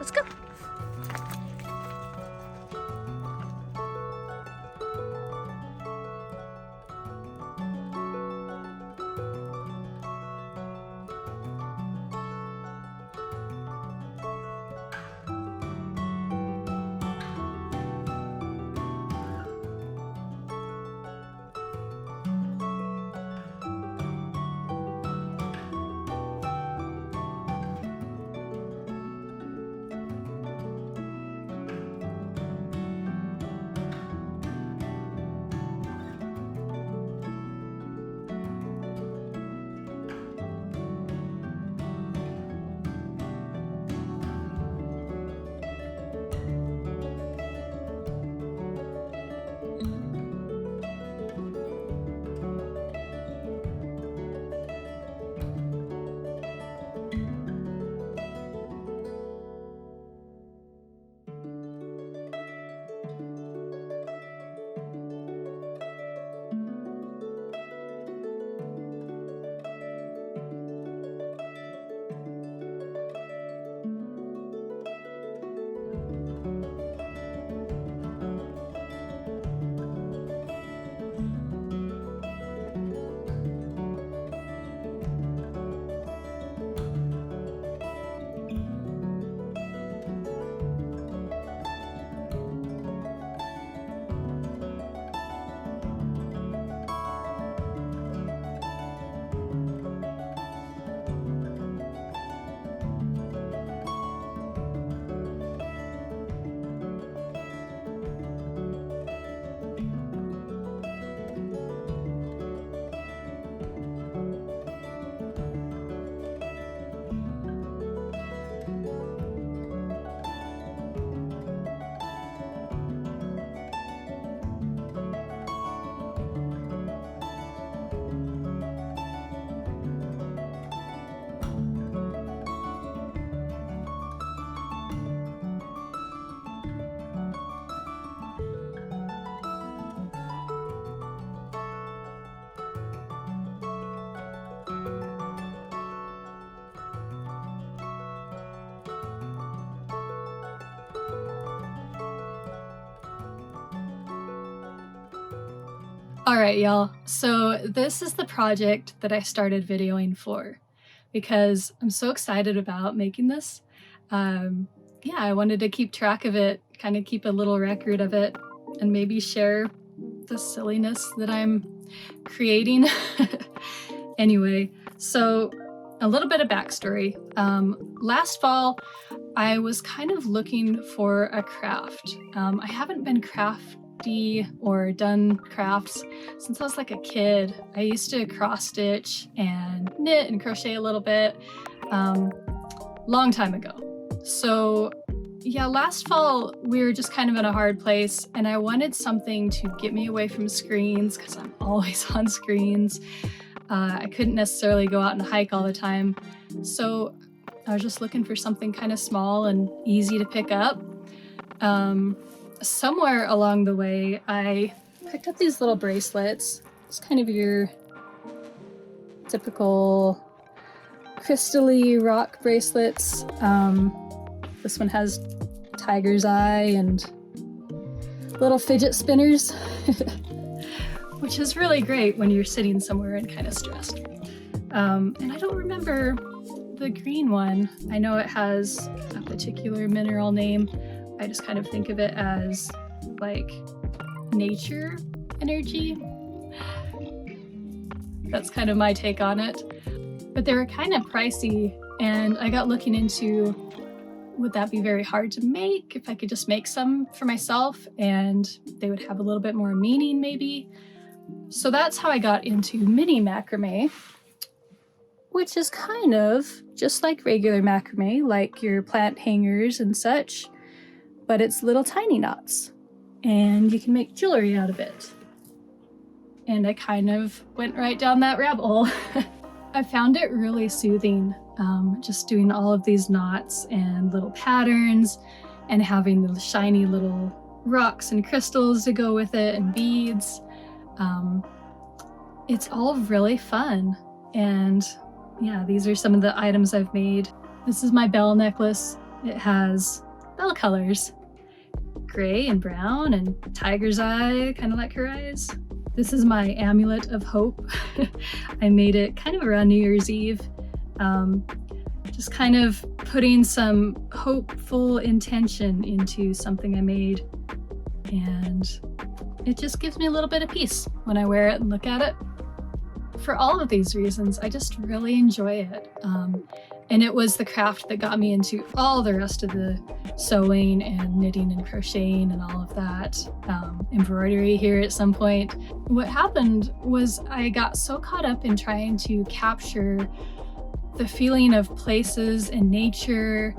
Let's go. All right, y'all. So this is the project that I started videoing for because I'm so excited about making this. Yeah, I wanted to keep track of it, kind of keep a little record of it, and maybe share the silliness that I'm creating. Anyway, so a little bit of backstory. Last fall, I was kind of looking for a craft. I haven't been crafty or done crafts since I was like a kid. I used to cross stitch and knit and crochet a little bit, long time ago. So yeah, last fall we were just kind of in a hard place and I wanted something to get me away from screens because I'm always on screens. I couldn't necessarily go out and hike all the time. So I was just looking for something kind of small and easy to pick up. Somewhere along the way, I picked up these little bracelets. It's kind of your typical crystally rock bracelets. This one has tiger's eye and little fidget spinners, which is really great when you're sitting somewhere and kind of stressed. And I don't remember the green one. I know it has a particular mineral name. I just kind of think of it as like nature energy. That's kind of my take on it. But they were kind of pricey and I got looking into, would that be very hard to make if I could just make some for myself and they would have a little bit more meaning maybe. So that's how I got into mini macrame, which is kind of just like regular macrame, like your plant hangers and such, but it's little tiny knots and you can make jewelry out of it. And I kind of went right down that rabbit hole. I found it really soothing, just doing all of these knots and little patterns and having the shiny little rocks and crystals to go with it and beads. It's all really fun. And yeah, these are some of the items I've made. This is my bell necklace. It has bell colors, gray and brown and tiger's eye, kind of like her eyes. This is my amulet of hope. I made it kind of around New Year's Eve. Just kind of putting some hopeful intention into something I made, and it just gives me a little bit of peace when I wear it and look at it. For all of these reasons, I just really enjoy it. And it was the craft that got me into all the rest of the sewing and knitting and crocheting and all of that. Embroidery here at some point. What happened was I got so caught up in trying to capture the feeling of places and nature,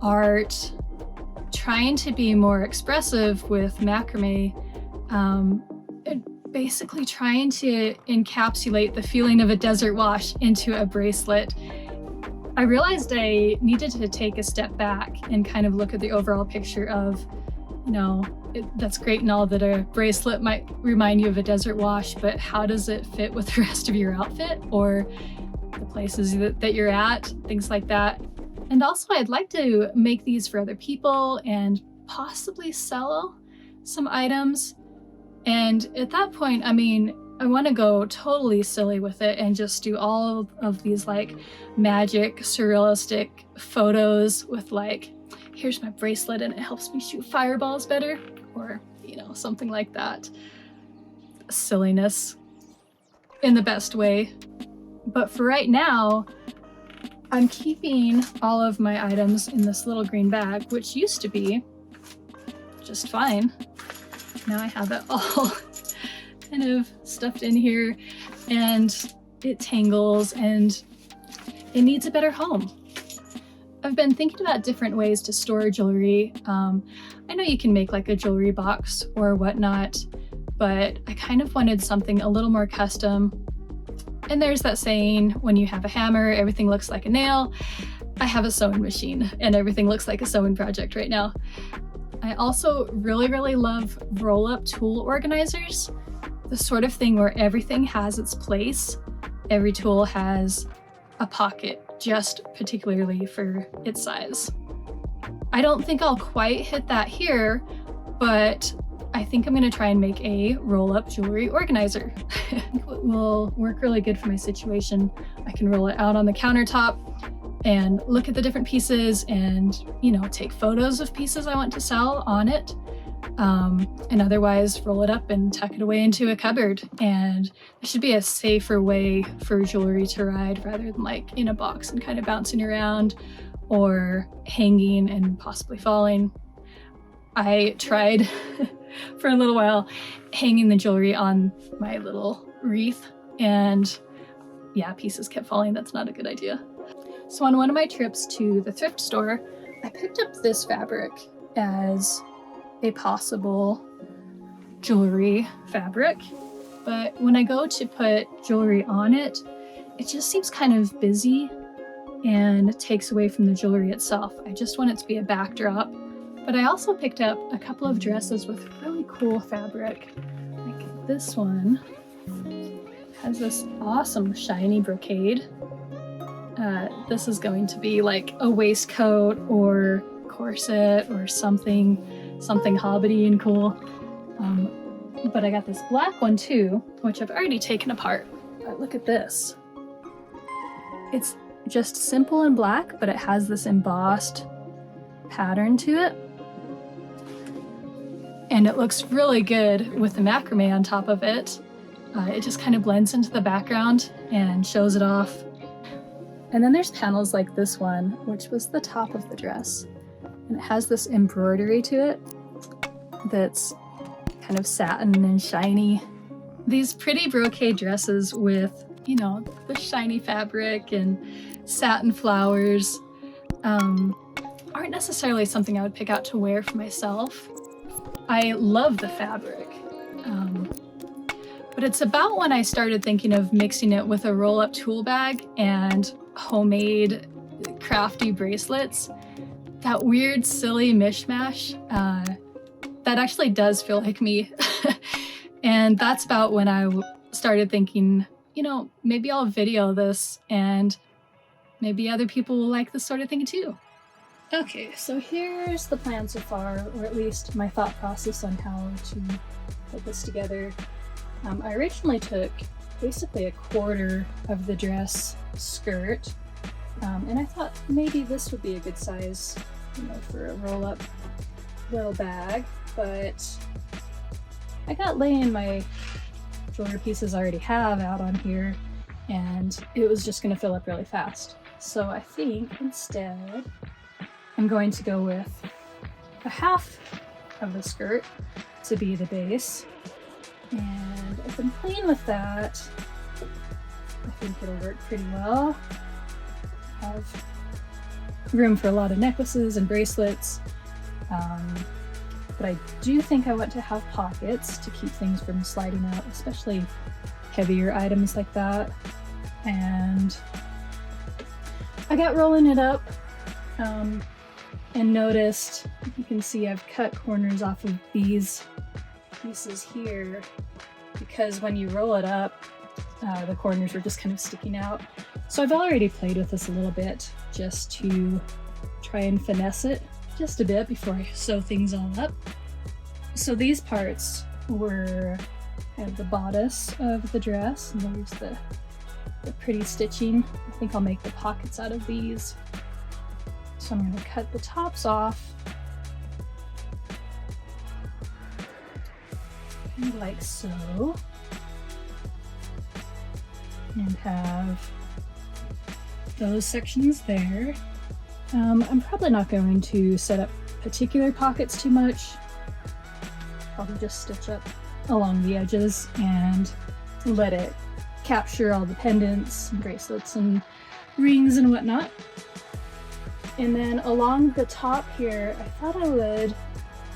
art, trying to be more expressive with macrame, basically trying to encapsulate the feeling of a desert wash into a bracelet. I realized I needed to take a step back and kind of look at the overall picture of, that's great and all that a bracelet might remind you of a desert wash, but how does it fit with the rest of your outfit or the places that you're at, things like that. And also I'd like to make these for other people and possibly sell some items. And at that point, I want to go totally silly with it and just do all of these like magic, surrealistic photos with like, here's my bracelet and it helps me shoot fireballs better, or, something like that. Silliness in the best way. But for right now, I'm keeping all of my items in this little green bag, which used to be just fine. Now I have it all kind of stuffed in here, and it tangles and it needs a better home. I've been thinking about different ways to store jewelry. I know you can make like a jewelry box or whatnot, but I kind of wanted something a little more custom. And there's that saying, when you have a hammer, everything looks like a nail. I have a sewing machine and everything looks like a sewing project right now. I also really, really love roll-up tool organizers. The sort of thing where everything has its place. Every tool has a pocket, just particularly for its size. I don't think I'll quite hit that here, but I think I'm gonna try and make a roll-up jewelry organizer. It will work really good for my situation. I can roll it out on the countertop and look at the different pieces and, take photos of pieces I want to sell on it. And otherwise roll it up and tuck it away into a cupboard. And there should be a safer way for jewelry to ride rather than like in a box and kind of bouncing around or hanging and possibly falling. I tried for a little while hanging the jewelry on my little wreath, and yeah, pieces kept falling. That's not a good idea. So on one of my trips to the thrift store, I picked up this fabric as a possible jewelry fabric, but when I go to put jewelry on it, it just seems kind of busy and takes away from the jewelry itself. I just want it to be a backdrop. But I also picked up a couple of dresses with really cool fabric. Like this one has this awesome shiny brocade. This is going to be like a waistcoat or corset or something hobbity and cool. But I got this black one too, which I've already taken apart. But look at this. It's just simple and black, but it has this embossed pattern to it. And it looks really good with the macrame on top of it. It just kind of blends into the background and shows it off. And then there's panels like this one, which was the top of the dress. And it has this embroidery to it that's kind of satin and shiny. These pretty brocade dresses with, the shiny fabric and satin flowers aren't necessarily something I would pick out to wear for myself. I love the fabric, but it's about when I started thinking of mixing it with a roll-up tool bag and homemade crafty bracelets, that weird, silly mishmash, that actually does feel like me. And that's about when I started thinking, maybe I'll video this and maybe other people will like this sort of thing too. Okay, so here's the plan so far, or at least my thought process on how to put this together. I originally took basically a quarter of the dress skirt, and I thought maybe this would be a good size, for a roll-up little bag, but I got laying my jewelry pieces I already have out on here, and it was just going to fill up really fast. So I think instead I'm going to go with a half of the skirt to be the base, and if I'm playing with that, I think it'll work pretty well. I have room for a lot of necklaces and bracelets, but I do think I want to have pockets to keep things from sliding out, especially heavier items like that. And I got rolling it up and noticed, you can see I've cut corners off of these pieces here because when you roll it up, the corners were just kind of sticking out. So I've already played with this a little bit just to try and finesse it just a bit before I sew things all up. So these parts were kind of the bodice of the dress, and there's the pretty stitching. I think I'll make the pockets out of these. So I'm going to cut the tops off, kind of like so, and have those sections there. I'm probably not going to set up particular pockets too much. Probably just stitch up along the edges and let it capture all the pendants and bracelets and rings and whatnot. And then along the top here, I thought I would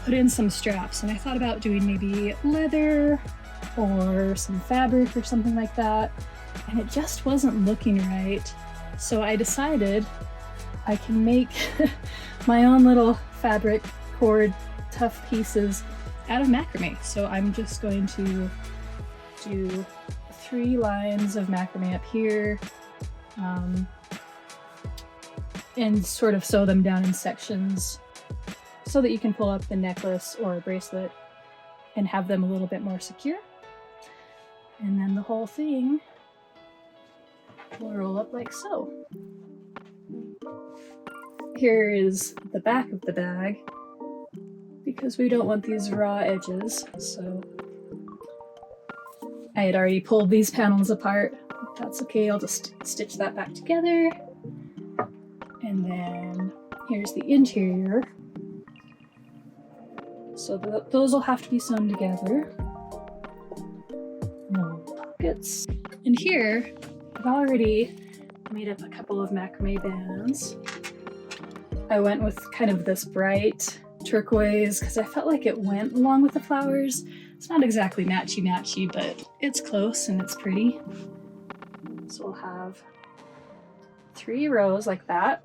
put in some straps, and I thought about doing maybe leather or some fabric or something like that, and it just wasn't looking right. So I decided I can make my own little fabric cord tough pieces out of macrame. So I'm just going to do 3 lines of macrame up here, and sort of sew them down in sections so that you can pull up the necklace or a bracelet and have them a little bit more secure. And then the whole thing will roll up like so. Here is the back of the bag, because we don't want these raw edges, so I had already pulled these panels apart. That's okay, I'll just stitch that back together. And then here's the interior. So those will have to be sewn together. No pockets. And here, I've already made up a couple of macrame bands. I went with kind of this bright turquoise because I felt like it went along with the flowers. It's not exactly matchy-matchy, but it's close and it's pretty. So we'll have 3 rows like that,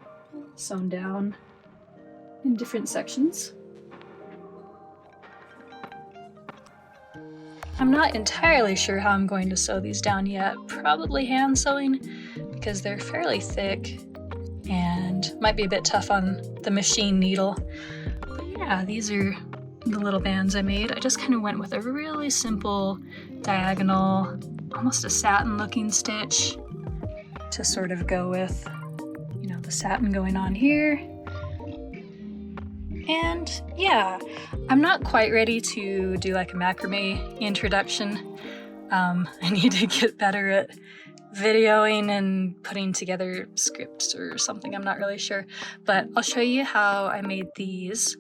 sewn down in different sections. I'm not entirely sure how I'm going to sew these down yet. Probably hand sewing because they're fairly thick and might be a bit tough on the machine needle. But yeah, these are the little bands I made. I just kind of went with a really simple diagonal, almost a satin looking stitch to sort of go with, the satin going on here. And yeah, I'm not quite ready to do like a macrame introduction. I need to get better at videoing and putting together scripts or something, I'm not really sure. But I'll show you how I made these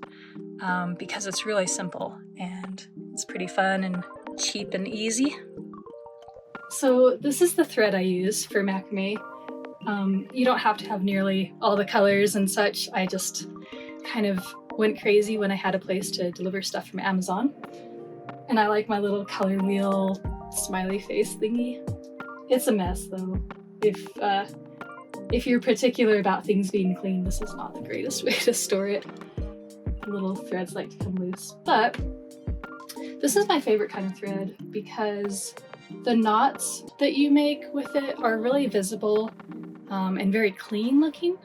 because it's really simple and it's pretty fun and cheap and easy. So this is the thread I use for macrame. You don't have to have nearly all the colors and such. I just kind of went crazy when I had a place to deliver stuff from Amazon. And I like my little color wheel smiley face thingy. It's a mess though. If you're particular about things being clean, this is not the greatest way to store it. The little threads like to come loose. But this is my favorite kind of thread because the knots that you make with it are really visible and very clean looking.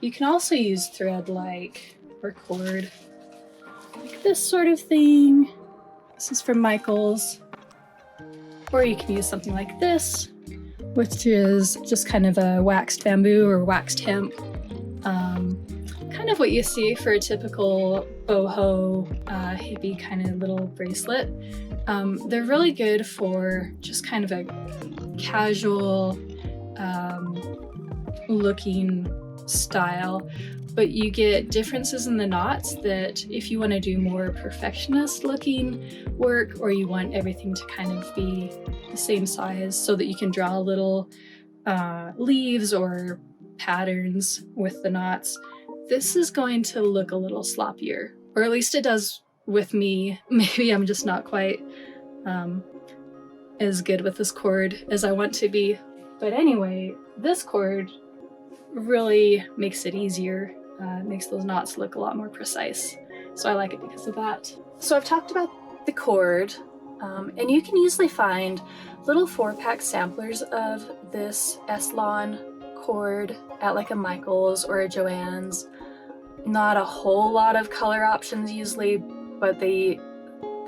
You can also use thread or cord, like this sort of thing. This is from Michaels. Or you can use something like this, which is just kind of a waxed bamboo or waxed hemp. Kind of what you see for a typical boho hippie kind of little bracelet. They're really good for just kind of a casual looking style, but you get differences in the knots that if you want to do more perfectionist looking work, or you want everything to kind of be the same size so that you can draw little leaves or patterns with the knots, this is going to look a little sloppier, or at least it does with me. Maybe I'm just not quite as good with this cord as I want to be. But anyway, this cord really makes it easier, makes those knots look a lot more precise. So I like it because of that. So I've talked about the cord, and you can easily find little 4-pack samplers of this S-Lawn cord at like a Michaels or a Joann's. Not a whole lot of color options usually, but they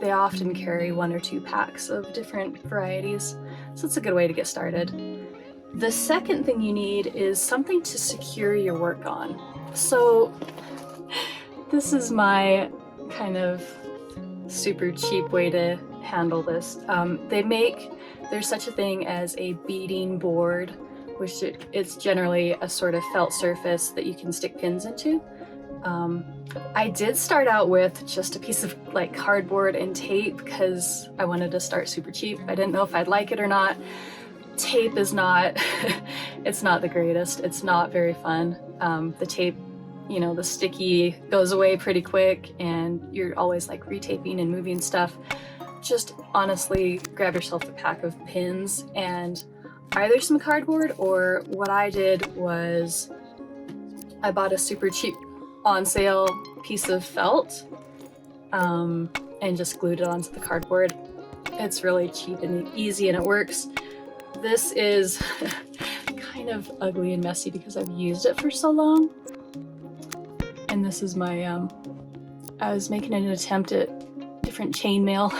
often carry 1 or 2 packs of different varieties. So it's a good way to get started. The second thing you need is something to secure your work on. So this is my kind of super cheap way to handle this. There's such a thing as a beading board, which it's generally a sort of felt surface that you can stick pins into. I did start out with just a piece of like cardboard and tape because I wanted to start super cheap. I didn't know if I'd like it or not. Tape is not, it's not the greatest. It's not very fun. The tape, you know, the sticky goes away pretty quick and you're always like retaping and moving stuff. Just honestly grab yourself a pack of pins and either some cardboard, or what I did was I bought a super cheap on sale piece of felt and just glued it onto the cardboard. It's really cheap and easy and it works. This is kind of ugly and messy because I've used it for so long. And this is my, I was making an attempt at different chainmail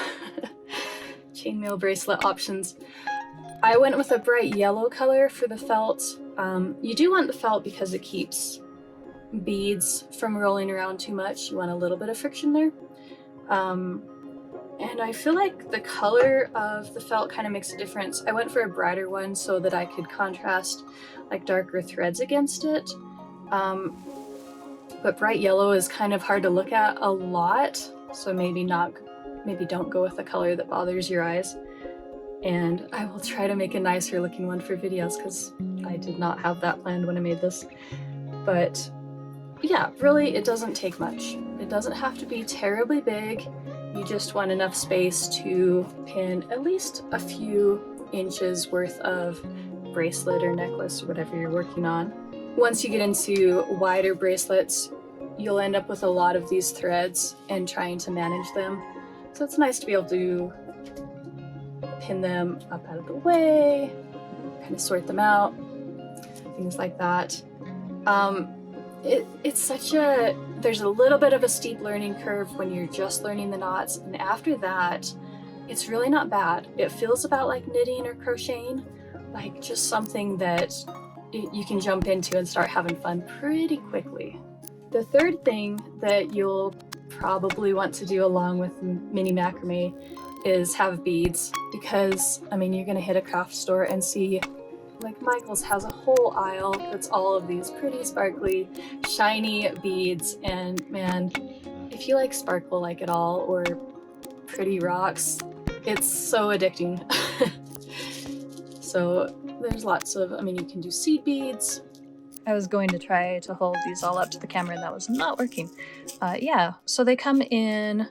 bracelet options. I went with a bright yellow color for the felt. You do want the felt because it keeps beads from rolling around too much. You want a little bit of friction there. And I feel like the color of the felt kind of makes a difference. I went for a brighter one so that I could contrast like darker threads against it. But bright yellow is kind of hard to look at a lot, so maybe don't go with a color that bothers your eyes. And I will try to make a nicer looking one for videos because I did not have that planned when I made this. But yeah, really it doesn't take much. It doesn't have to be terribly big. You just want enough space to pin at least a few inches worth of bracelet or necklace or whatever you're working on. Once you get into wider bracelets, you'll end up with a lot of these threads and trying to manage them. So it's nice to be able to pin them up out of the way, kind of sort them out, things like that. There's a little bit of a steep learning curve when you're just learning the knots, and after that, it's really not bad. It feels about like knitting or crocheting, like just something that you can jump into and start having fun pretty quickly. The third thing that you'll probably want to do along with mini macrame is have beads, because I mean you're gonna hit a craft store and see like Michaels has a whole aisle that's all of these pretty sparkly shiny beads, and man, if you like sparkle like it all or pretty rocks, it's so addicting. So there's lots of, I mean you can do seed beads. I was going to try to hold these all up to the camera and that was not working. Yeah, so they come in,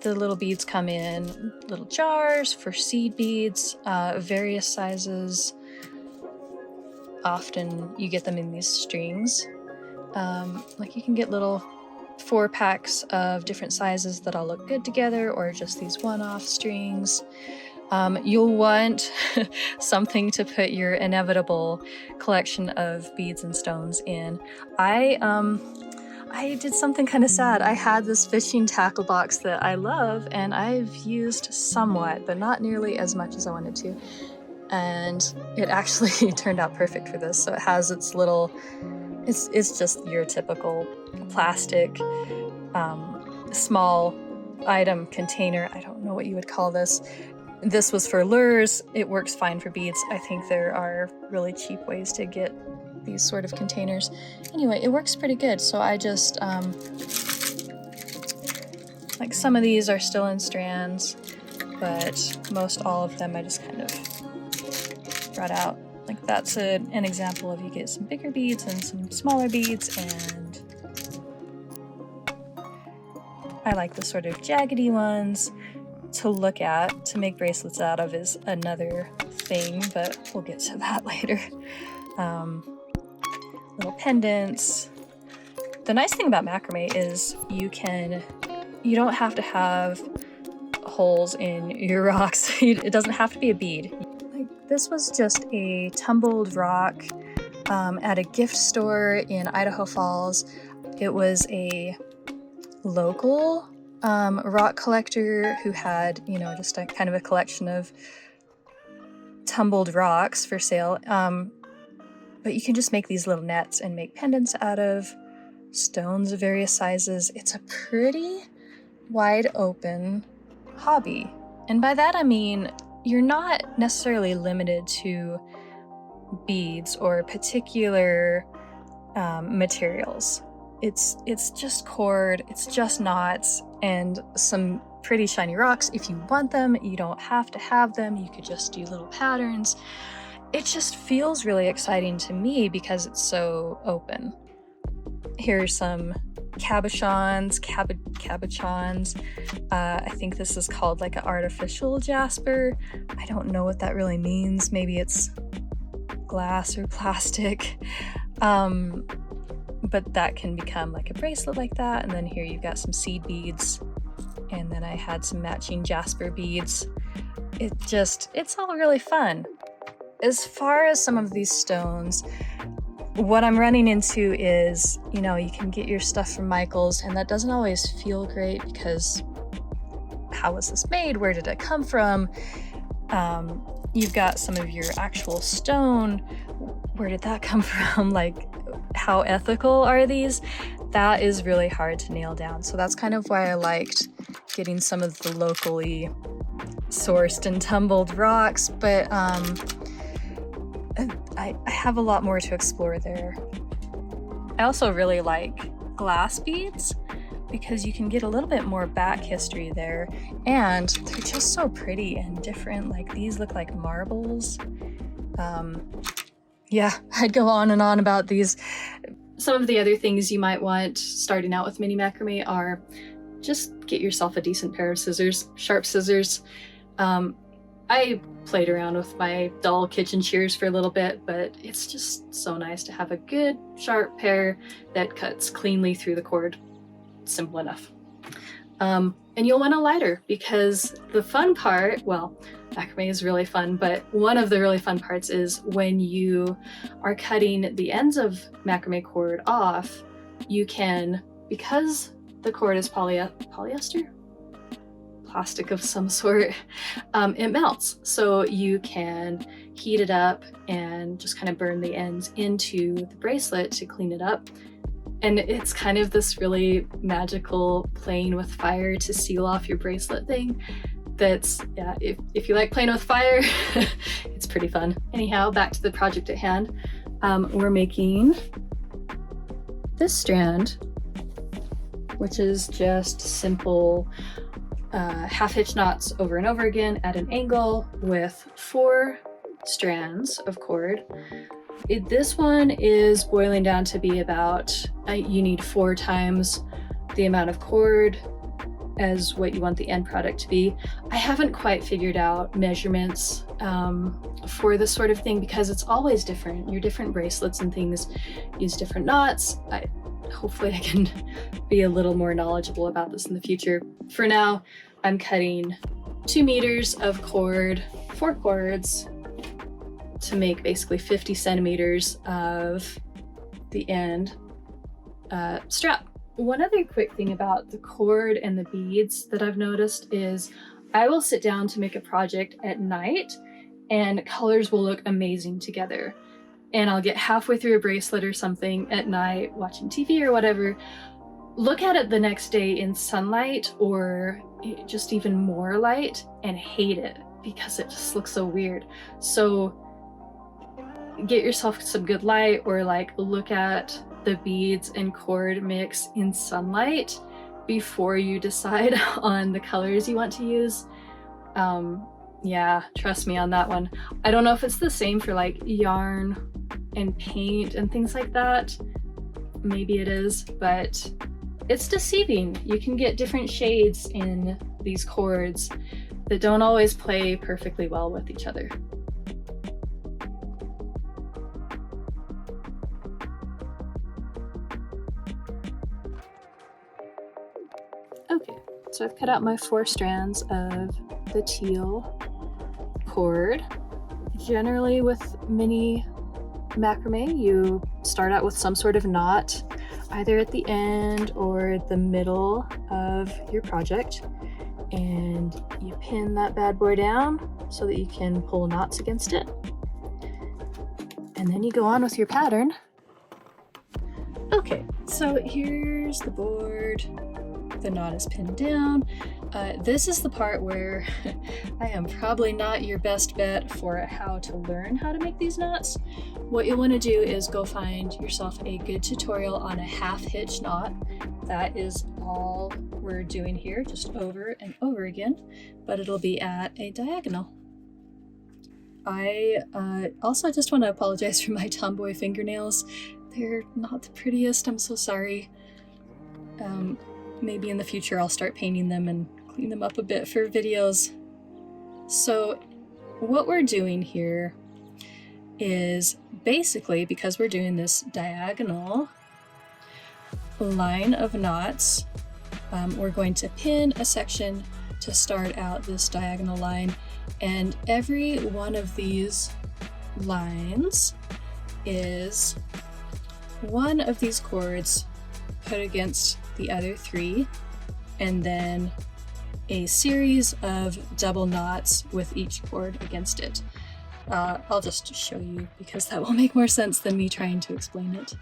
the little beads come in little jars for seed beads, various sizes. Often you get them in these strings. Like you can get little 4 packs of different sizes that all look good together, or just these one-off strings. You'll want something to put your inevitable collection of beads and stones in. I did something kind of sad. I had this fishing tackle box that I love and I've used somewhat, but not nearly as much as I wanted to. And it actually turned out perfect for this. So it has its little, it's just your typical plastic, small item container. I don't know what you would call this. This was for lures. It works fine for beads. I think there are really cheap ways to get these sort of containers. Anyway, it works pretty good. So I just, like some of these are still in strands, but most all of them I just kind of brought out. Like that's an example of you get some bigger beads and some smaller beads, and I like the sort of jaggedy ones to look at. To make bracelets out of is another thing, but we'll get to that later. Little pendants. The nice thing about macrame is you don't have to have holes in your rocks. It doesn't have to be a bead. Like this was just a tumbled rock at a gift store in Idaho Falls. It was a local rock collector who had, just a kind of a collection of tumbled rocks for sale. But you can just make these little nets and make pendants out of stones of various sizes. It's a pretty wide open hobby. And by that I mean, you're not necessarily limited to beads or particular materials. It's just cord, it's just knots, and some pretty shiny rocks. If you want them, you don't have to have them. You could just do little patterns. It just feels really exciting to me because it's so open. Here's some cabochons. I think this is called like an artificial jasper. I don't know what that really means. Maybe it's glass or plastic. But that can become like a bracelet like that. And then here you've got some seed beads. And then I had some matching jasper beads. It's all really fun. As far as some of these stones, what I'm running into is, you can get your stuff from Michael's, and that doesn't always feel great because how was this made? Where did it come from? You've got some of your actual stone. Where did that come from? Like, how ethical are these? That is really hard to nail down. So that's kind of why I liked getting some of the locally sourced and tumbled rocks, but I have a lot more to explore there. I also really like glass beads because you can get a little bit more back history there, and they're just so pretty and different. Like these look like marbles. Yeah, I'd go on and on about these. Some of the other things you might want starting out with mini macrame are just get yourself a decent pair of scissors, sharp scissors. I played around with my dull kitchen shears for a little bit, but it's just so nice to have a good sharp pair that cuts cleanly through the cord. Simple enough. And you'll want a lighter because the fun part, well, macrame is really fun, but one of the really fun parts is when you are cutting the ends of macrame cord off, you can, because the cord is polyester? Plastic of some sort, it melts. So you can heat it up and just kind of burn the ends into the bracelet to clean it up. And it's kind of this really magical playing with fire to seal off your bracelet thing. That's, yeah, if you like playing with fire, it's pretty fun. Anyhow, back to the project at hand. We're making this strand, which is just simple half hitch knots over and over again at an angle with 4 strands of cord. This one is boiling down to be about, you need 4 times the amount of cord as what you want the end product to be. I haven't quite figured out measurements for this sort of thing because it's always different. Your different bracelets and things use different knots. Hopefully I can be a little more knowledgeable about this in the future. For now, I'm cutting 2 meters of cord, 4 cords, to make basically 50 centimeters of the end strap. One other quick thing about the cord and the beads that I've noticed is I will sit down to make a project at night and colors will look amazing together. And I'll get halfway through a bracelet or something at night watching TV or whatever, look at it the next day in sunlight or just even more light and hate it because it just looks so weird. So get yourself some good light, or like look at the beads and cord mix in sunlight before you decide on the colors you want to use. Yeah, trust me on that one. I don't know if it's the same for like yarn and paint and things like that. Maybe it is, but it's deceiving. You can get different shades in these cords that don't always play perfectly well with each other. Okay, so I've cut out my 4 strands of the teal cord. Generally with mini macrame, you start out with some sort of knot, either at the end or the middle of your project, and you pin that bad boy down so that you can pull knots against it. And then you go on with your pattern. Okay, so here's the board. The knot is pinned down. This is the part where I am probably not your best bet for how to learn how to make these knots. What you'll want to do is go find yourself a good tutorial on a half hitch knot. That is all we're doing here, just over and over again, but it'll be at a diagonal. I also just want to apologize for my tomboy fingernails. They're not the prettiest, I'm so sorry. Maybe in the future I'll start painting them and clean them up a bit for videos. So what we're doing here is basically, because we're doing this diagonal line of knots, we're going to pin a section to start out this diagonal line, and every one of these lines is one of these cords put against the other 3, and then a series of double knots with each cord against it. I'll just show you because that will make more sense than me trying to explain it.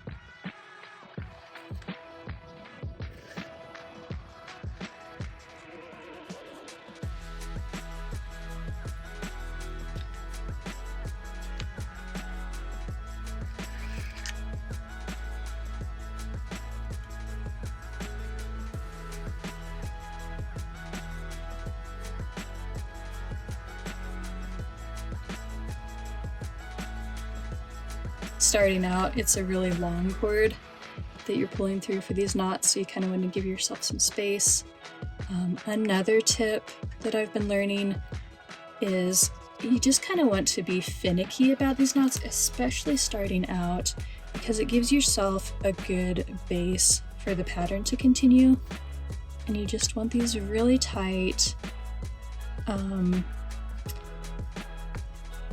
Starting out, it's a really long cord that you're pulling through for these knots, so you kind of want to give yourself some space. Another tip that I've been learning is you just kind of want to be finicky about these knots, especially starting out, because it gives yourself a good base for the pattern to continue. And you just want these really tight,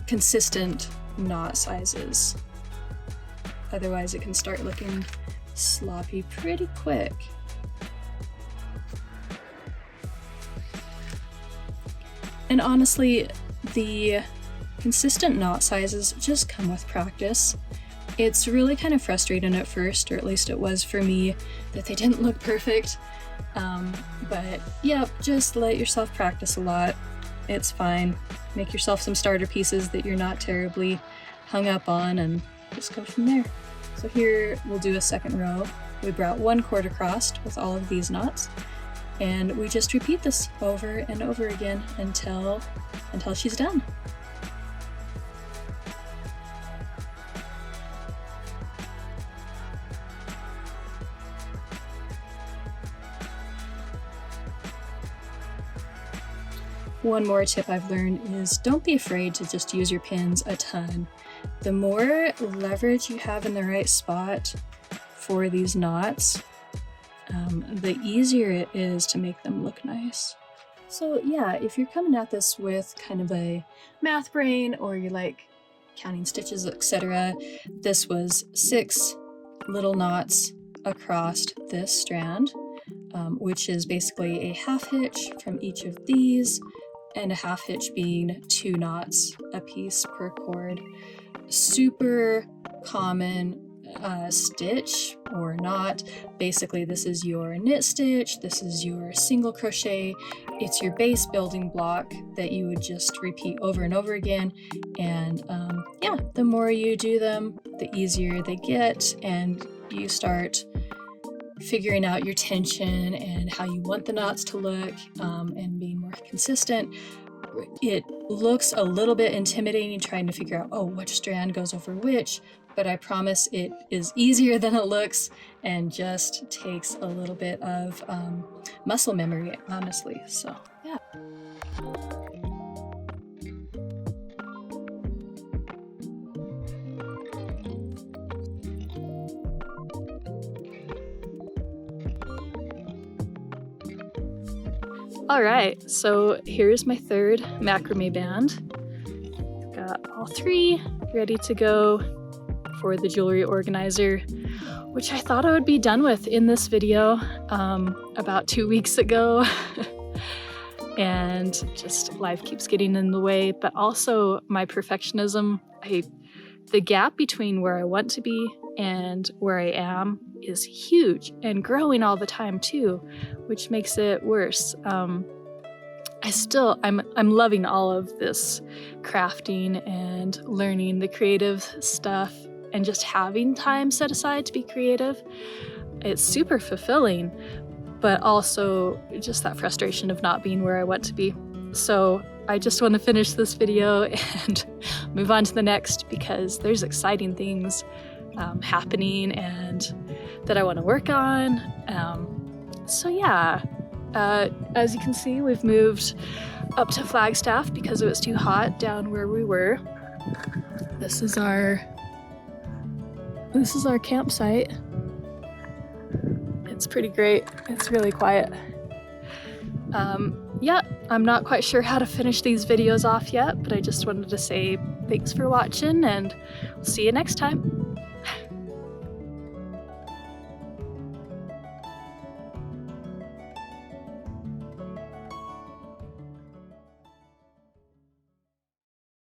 consistent knot sizes. Otherwise it can start looking sloppy pretty quick. And honestly, the consistent knot sizes just come with practice. It's really kind of frustrating at first, or at least it was for me, that they didn't look perfect. But yeah, just let yourself practice a lot. It's fine. Make yourself some starter pieces that you're not terribly hung up on, and just go from there. So here we'll do a second row. We brought 1 cord across with all of these knots, and we just repeat this over and over again until she's done. One more tip I've learned is don't be afraid to just use your pins a ton. The more leverage you have in the right spot for these knots, the easier it is to make them look nice. So yeah, if you're coming at this with kind of a math brain, or you like counting stitches, etc., this was 6 little knots across this strand, which is basically a half hitch from each of these, and a half hitch being 2 knots a piece per cord. Super common stitch or knot. Basically, this is your knit stitch, this is your single crochet. It's your base building block that you would just repeat over and over again. And yeah, the more you do them, the easier they get, and you start figuring out your tension and how you want the knots to look, and being more consistent. It looks a little bit intimidating trying to figure out, oh, which strand goes over which, but I promise it is easier than it looks and just takes a little bit of muscle memory, honestly. So yeah. All right, so here's my third macrame band. Got all 3 ready to go for the jewelry organizer, which I thought I would be done with in this video about 2 weeks ago. And just life keeps getting in the way, but also my perfectionism. The gap between where I want to be and where I am is huge and growing all the time too, which makes it worse. I'm loving all of this crafting and learning the creative stuff and just having time set aside to be creative. It's super fulfilling, but also just that frustration of not being where I want to be. So I just want to finish this video and move on to the next, because there's exciting things happening and that I want to work on. So yeah, as you can see, we've moved up to Flagstaff because it was too hot down where we were. This is our campsite. It's pretty great. It's really quiet. Yeah, I'm not quite sure how to finish these videos off yet, but I just wanted to say thanks for watching, and we'll see you next time.